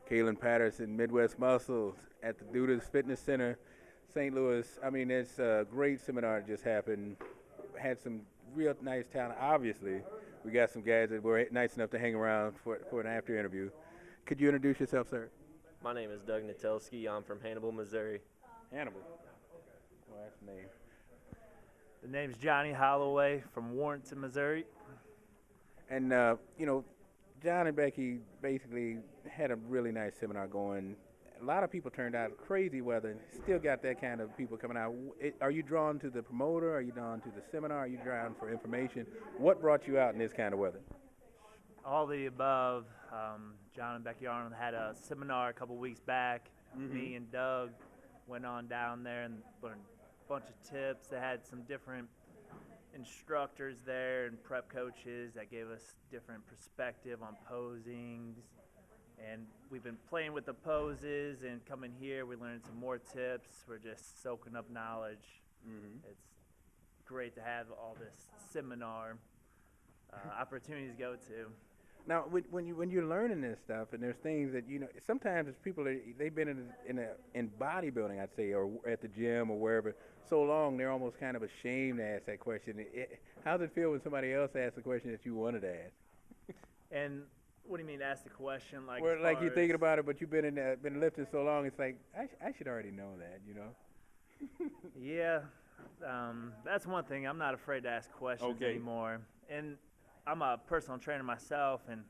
Kalen Patterson, Midwest Muscles at the Dudas Fitness Center, St. Louis. I mean, it's a great seminar that just happened. Had some real nice talent. Obviously, we got some guys that were nice enough to hang around for an after interview. Could you introduce yourself, sir? My name is Doug Natelski. I'm from Hannibal, Missouri. Hannibal. Well, that's the name. The name's Johnny Holloway from Warrenton, Missouri. And, John and Becky basically had a really nice seminar going. A lot of people turned out. Crazy weather. Still got that kind of people coming out. Are you drawn to the promoter? Are you drawn to the seminar? Are you drawn for information? What brought you out in this kind of weather? All the above. John and Becky Arnold had a seminar a couple weeks back. Me and Doug went on down there and learned a bunch of tips. They had some different instructors there and prep coaches that gave us different perspective on posings. And we've been playing with the poses, and coming here, we learned some more tips. We're just soaking up knowledge. It's great to have all this seminar opportunities to go to. Now, when you're learning this stuff, and there's things that sometimes it's people they've been in bodybuilding, I'd say, or at the gym or wherever so long, they're almost kind of ashamed to ask that question. How does it feel when somebody else asks a question that you wanted to ask? And what do you mean, ask the question? Like, well, like you're thinking about it, but you've been lifting so long, it's like I should already know that, Yeah, that's one thing. I'm not afraid to ask questions anymore. And I'm a personal trainer myself, and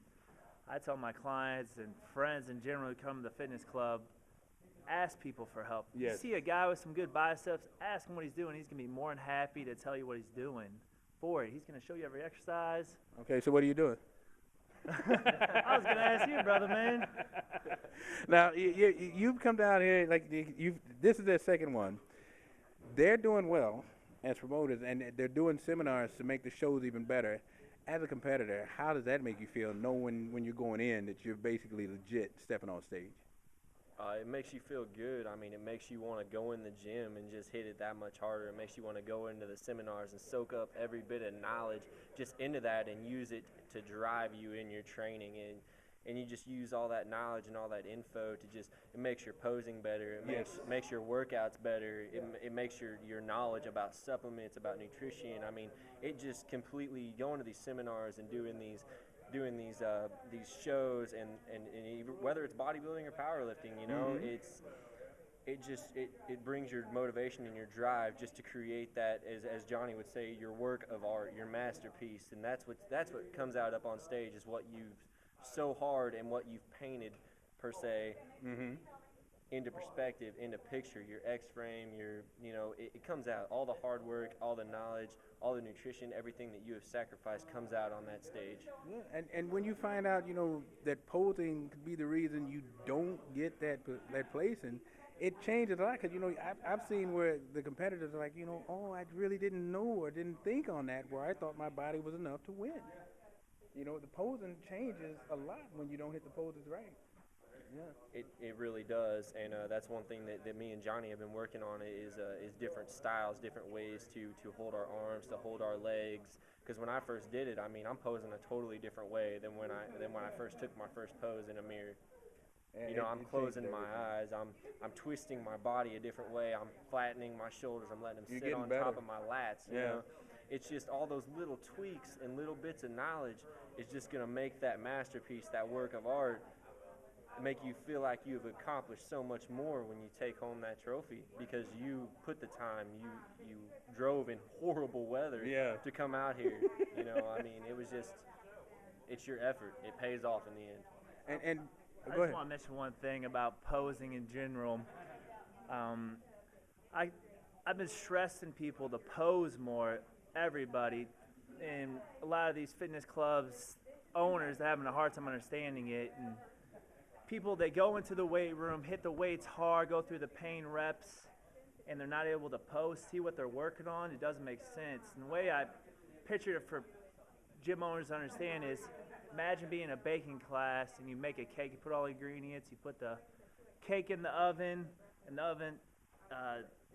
I tell my clients and friends in general who come to the fitness club, ask people for help. Yes. You see a guy with some good biceps, ask him what he's doing. He's going to be more than happy to tell you what he's doing for it. He's going to show you every exercise. Okay, so what are you doing? I was going to ask you, brother, man. Now, you've come down here, this is their second one. They're doing well as promoters, and they're doing seminars to make the shows even better. As a competitor, how does that make you feel, knowing when you're going in that you're basically legit stepping on stage? It makes you feel good. I mean, it makes you want to go in the gym and just hit it that much harder. It makes you want to go into the seminars and soak up every bit of knowledge just into that and use it to drive you in your training. And you just use all that knowledge and all that info to just, it makes your posing better. It makes your workouts better. It makes your knowledge about supplements, about nutrition. I mean, it just completely, going to these seminars and doing these shows and even, whether it's bodybuilding or powerlifting, it brings your motivation and your drive just to create that, as Johnny would say, your work of art, your masterpiece. And that's what comes out up on stage, is what you've so hard and what you've painted per se into perspective, into picture, your X-frame, it comes out. All the hard work, all the knowledge, all the nutrition, everything that you have sacrificed comes out on that stage. Yeah, and when you find out, that posing could be the reason you don't get that place, and it changes a lot, because, I've seen where the competitors are like, I really didn't know or didn't think on that, where I thought my body was enough to win. The posing changes a lot when you don't hit the poses right. Yeah. It really does, and that's one thing that me and Johnny have been working on is different styles, different ways to hold our arms, to hold our legs. Because when I first did it, I mean, I'm posing a totally different way than when I first took my first pose in a mirror. I'm closing my eyes. I'm twisting my body a different way. I'm flattening my shoulders. I'm letting them sit on top of my lats. You know? It's just all those little tweaks and little bits of knowledge is just going to make that masterpiece, that work of art, make you feel like you've accomplished so much more when you take home that trophy, because you put the time, you drove in horrible weather to come out here. I mean, it was just, it's your effort. It pays off in the end. And I just want to mention one thing about posing in general. I've been stressing people to pose more, everybody, and a lot of these fitness clubs owners are having a hard time understanding it. And people, they go into the weight room, hit the weights hard, go through the pain reps, and they're not able to pose, see what they're working on. It doesn't make sense. And the way I picture it for gym owners to understand is, imagine being in a baking class and you make a cake, you put all the ingredients, you put the cake in the oven, and the oven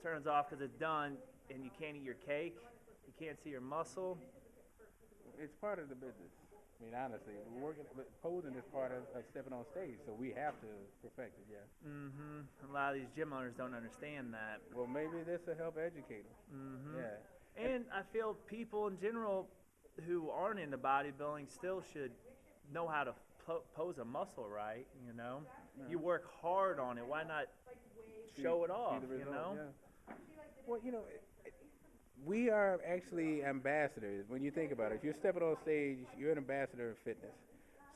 turns off because it's done, and you can't eat your cake, you can't see your muscle. It's part of the business. I mean, honestly, posing is part of stepping on stage, so we have to perfect it. Yeah. A lot of these gym owners don't understand that. Well, maybe this will help educate them. Yeah. And I feel people in general who aren't into bodybuilding still should know how to pose a muscle right. You know, you work hard on it. Why not show it off? See the result, You know. Yeah. Well, we are actually ambassadors. When you think about it, if you're stepping on stage, you're an ambassador of fitness.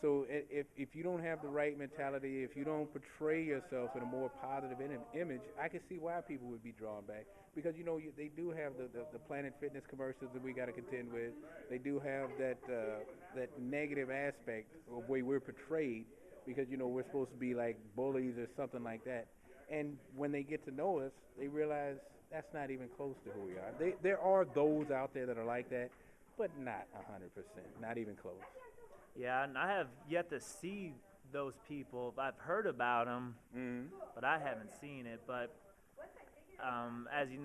So if you don't have the right mentality, if you don't portray yourself in a more positive image, I can see why people would be drawn back. Because, they do have the Planet Fitness commercials that we got to contend with. They do have that negative aspect of the way we're portrayed because, we're supposed to be like bullies or something like that. And when they get to know us, they realize that's not even close to who we are. There are those out there that are like that, but not 100%, not even close. Yeah, and I have yet to see those people. I've heard about them, but I haven't seen it. But as you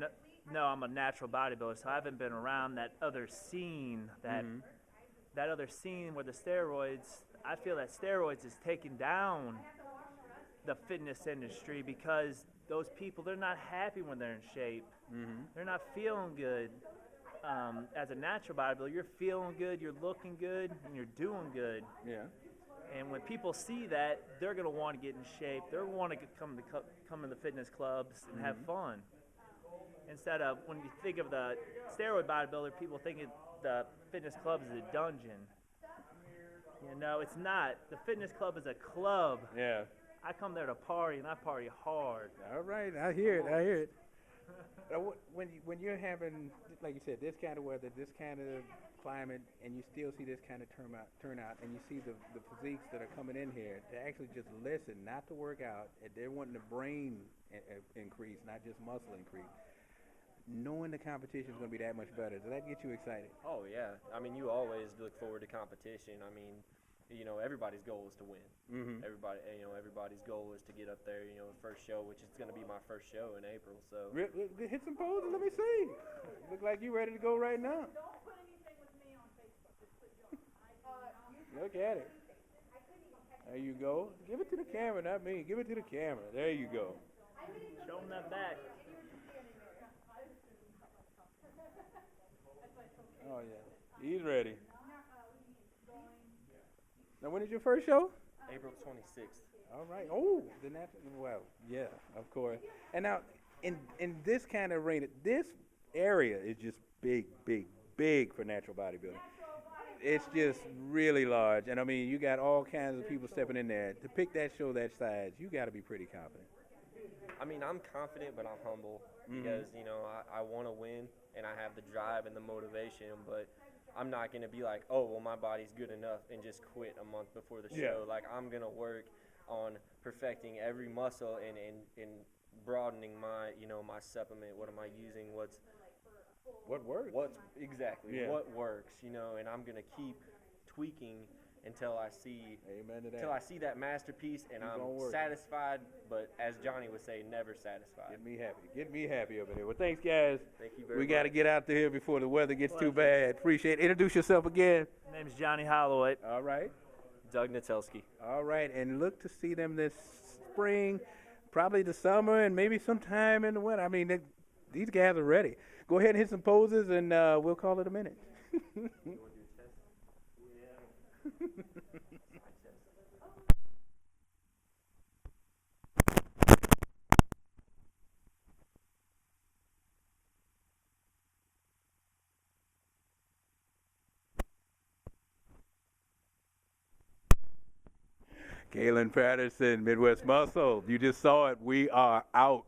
know, I'm a natural bodybuilder, so I haven't been around that other scene, that other scene where the steroids. I feel that steroids is taking down the fitness industry because those people, they're not happy when they're in shape. They're not feeling good. As a natural bodybuilder, you're feeling good, you're looking good, and you're doing good. Yeah. And when people see that, they're going to want to get in shape. They're going to want to come in the fitness clubs and have fun. Instead of, when you think of the steroid bodybuilder, people think the fitness club is a dungeon. It's not. The fitness club is a club. Yeah. I come there to party, and I party hard. All right, I hear it. When you're having, like you said, this kind of weather, this kind of climate, and you still see this kind of turnout, and you see the physiques that are coming in here to actually just listen, not to work out, and they're wanting the brain increase, not just muscle increase. Knowing the competition is going to be that much better, does that get you excited? Oh yeah, I mean, you always look forward to competition. I mean, everybody's goal is to win. Everybody's goal is to get up there. First show, which is going to be my first show in April. So hit some poses. Let me see. Look like you ready to go right now. Don't put anything with me on Facebook. Just put John. Look at it. There you go. Give it to the camera, not me. Give it to the camera. There you go. Show them that back. Oh yeah, he's ready. Now, when is your first show? April 26th. All right. Oh, well, yeah, of course. And now, in this kind of arena, this area is just big for natural bodybuilding. It's just really large. And, I mean, you got all kinds of people stepping in there. To pick that show that size, you got to be pretty confident. I mean, I'm confident, but I'm humble because, I want to win, and I have the drive and the motivation, but I'm not going to be like, oh, well, my body's good enough and just quit a month before the show. Like, I'm going to work on perfecting every muscle and broadening my, my supplement. What am I using? What works? What works, and I'm going to keep tweaking until I see that masterpiece, and I'm satisfied, but as Johnny would say, never satisfied. Get me happy over here. Well, thanks, guys. Thank you very much. We got to get out there before the weather gets too bad. Appreciate it. Introduce yourself again. My name's Johnny Holloway. All right. Doug Natelski. All right, and look to see them this spring, probably the summer, and maybe sometime in the winter. I mean, these guys are ready. Go ahead and hit some poses, and we'll call it a minute. Galen Patterson, Midwest Muscle. You just saw it. We are out.